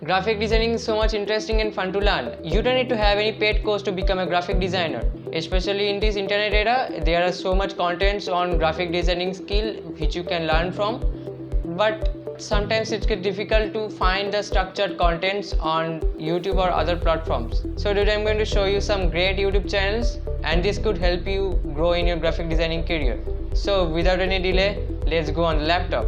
Graphic designing is so much interesting and fun to learn. You don't need to have any paid course to become a graphic designer. Especially in this internet era, there are so much contents on graphic designing skill which you can learn from. But sometimes it gets difficult to find the structured contents on YouTube or other platforms. So today I'm going to show you some great YouTube channels, and this could help you grow in your graphic designing career. So without any delay, let's go on the laptop.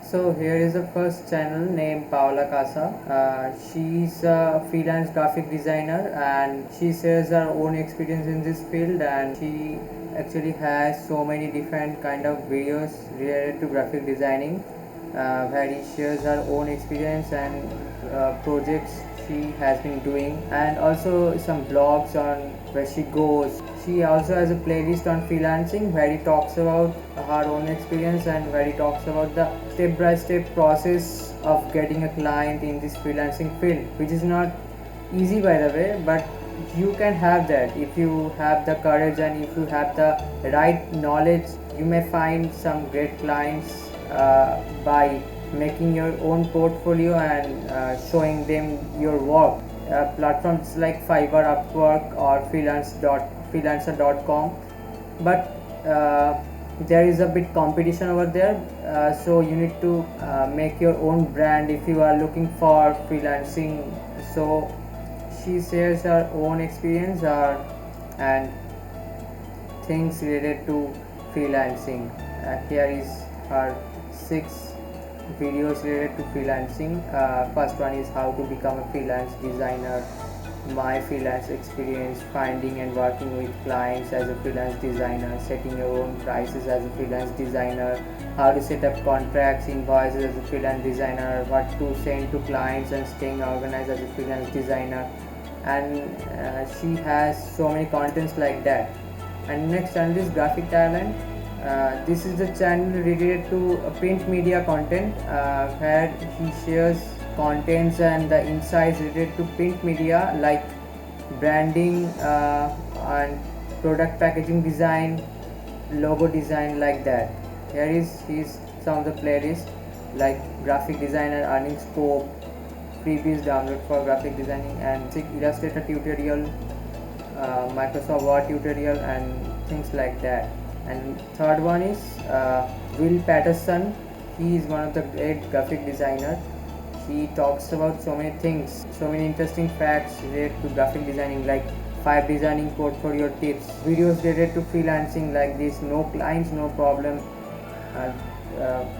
So here is the first channel named Paola Casa. She's a freelance graphic designer and she shares her own experience in this field, and she actually has so many different kind of videos related to graphic designing where she shares her own experience and projects she has been doing, and also some blogs on where she goes. She also has a playlist on freelancing where he talks about her own experience and where he talks about the step-by-step process of getting a client in this freelancing field, which is not easy by the way, but you can have that if you have the courage and if you have the right knowledge. You may find some great clients by making your own portfolio and showing them your work. Platforms like Fiverr, Upwork or freelancer.com, but there is a bit competition over there, so you need to make your own brand if you are looking for freelancing. So she shares her own experience and things related to freelancing. Here is her 6 videos related to freelancing. First one is how to become a freelance designer, my freelance experience, finding and working with clients as a freelance designer, setting your own prices as a freelance designer, how to set up contracts, invoices as a freelance designer, what to send to clients, and staying organized as a freelance designer. And she has so many contents like that. And next channel is Graphic Talent. This is the channel related to print media content where he shares contents and the insights related to print media like branding and product packaging design, logo design, like that. Here is his some of the playlists like graphic designer earning scope, freebies download for graphic designing, and Illustrator tutorial, Microsoft Word tutorial, and things like that. And third one is Patterson. He is one of the great graphic designers. He talks about so many things, so many interesting facts related to graphic designing, like 5 designing portfolio tips, videos related to freelancing like this, no clients, no problem,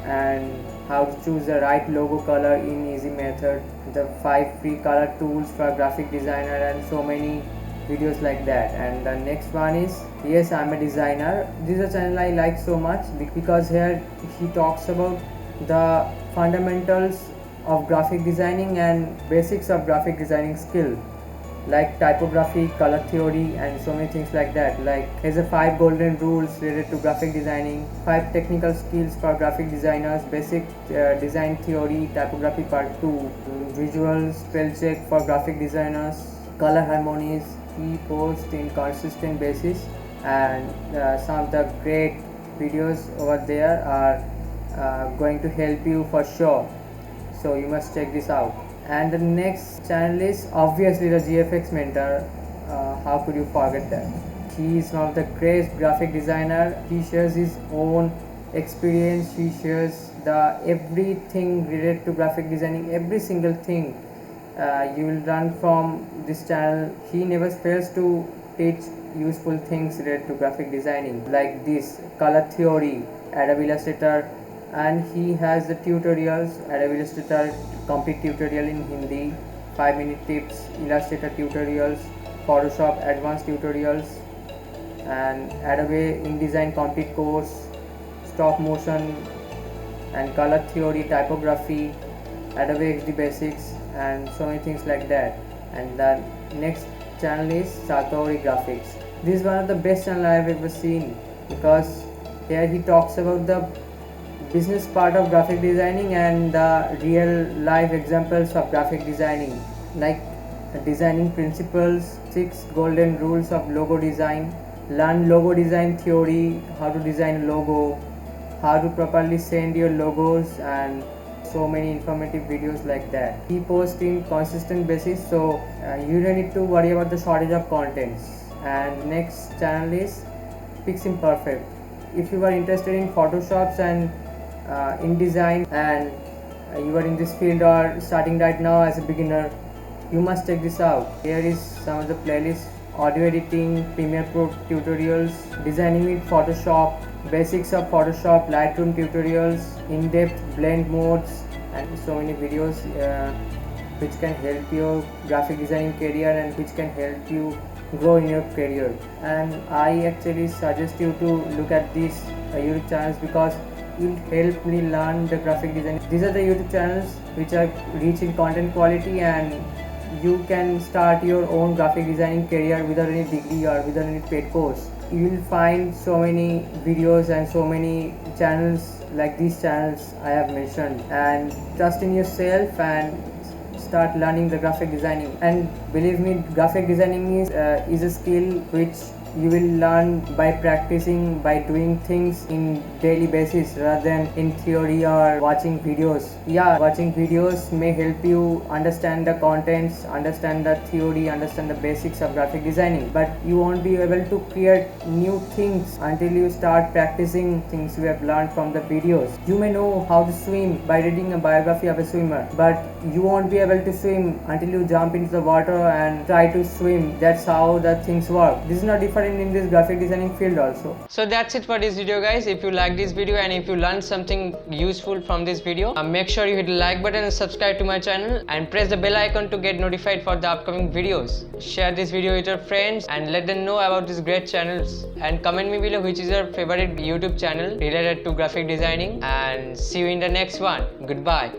and how to choose the right logo color in easy method, the 5 free color tools for graphic designer, and so many videos like that. And the next one is Yes, I'm a Designer. This is a channel I like so much because here he talks about the fundamentals of graphic designing and basics of graphic designing skill like typography, color theory, and so many things like that. Like here's a 5 golden rules related to graphic designing, 5 technical skills for graphic designers, basic design theory, typography part 2, visual spell check for graphic designers, color harmonies. He posts in consistent basis, and some of the great videos over there are going to help you for sure, so you must check this out. And the next channel is obviously the GFX Mentor. How could you forget that? He is one of the great graphic designer. He shares his own experience. He shares the everything related to graphic designing, every single thing you will learn from this channel. He never fails to teach useful things related to graphic designing like this color theory, Adobe Illustrator, and he has the tutorials, Adobe Illustrator complete tutorial in Hindi, 5-minute tips, Illustrator tutorials, Photoshop advanced tutorials, and Adobe InDesign complete course, stop motion and color theory, typography, Adobe XD basics, and so many things like that. And the next channel is Satori Graphics. This is one of the best channel I have ever seen because here he talks about the business part of graphic designing and the real life examples of graphic designing. Like designing principles, 6 golden rules of logo design, learn logo design theory, how to design a logo, how to properly send your logos, and so many informative videos like that. We post in consistent basis, so you don't need to worry about the shortage of contents. And next channel is PiXimperfect. If you are interested in Photoshops and InDesign, and you are in this field or starting right now as a beginner, you must check this out. Here is some of the playlists: audio editing, Premiere Pro tutorials, designing with Photoshop, basics of Photoshop, Lightroom tutorials, in-depth blend modes, and so many videos which can help your graphic designing career and which can help you grow in your career. And I actually suggest you to look at these YouTube channels because it will help me learn the graphic design. These are the YouTube channels which are rich in content quality, and you can start your own graphic designing career without any degree or without any paid course. You will find so many videos and so many channels like these channels I have mentioned, and trust in yourself and start learning the graphic designing. And believe me, graphic designing is a skill which you will learn by practicing, by doing things in daily basis rather than in theory or watching videos. Yeah, watching videos may help you understand the contents, understand the theory, understand the basics of graphic designing, but you won't be able to create new things until you start practicing things you have learned from the videos. You may know how to swim by reading a biography of a swimmer, but you won't be able to swim until you jump into the water and try to swim. That's how the things work. This is not different in this graphic designing field also. So that's it for this video, guys. If you like this video and if you learned something useful from this video, make sure you hit the like button and subscribe to my channel and press the bell icon to get notified for the upcoming videos. Share this video with your friends and let them know about these great channels, and comment me below which is your favorite YouTube channel related to graphic designing, and see you in the next one. Goodbye.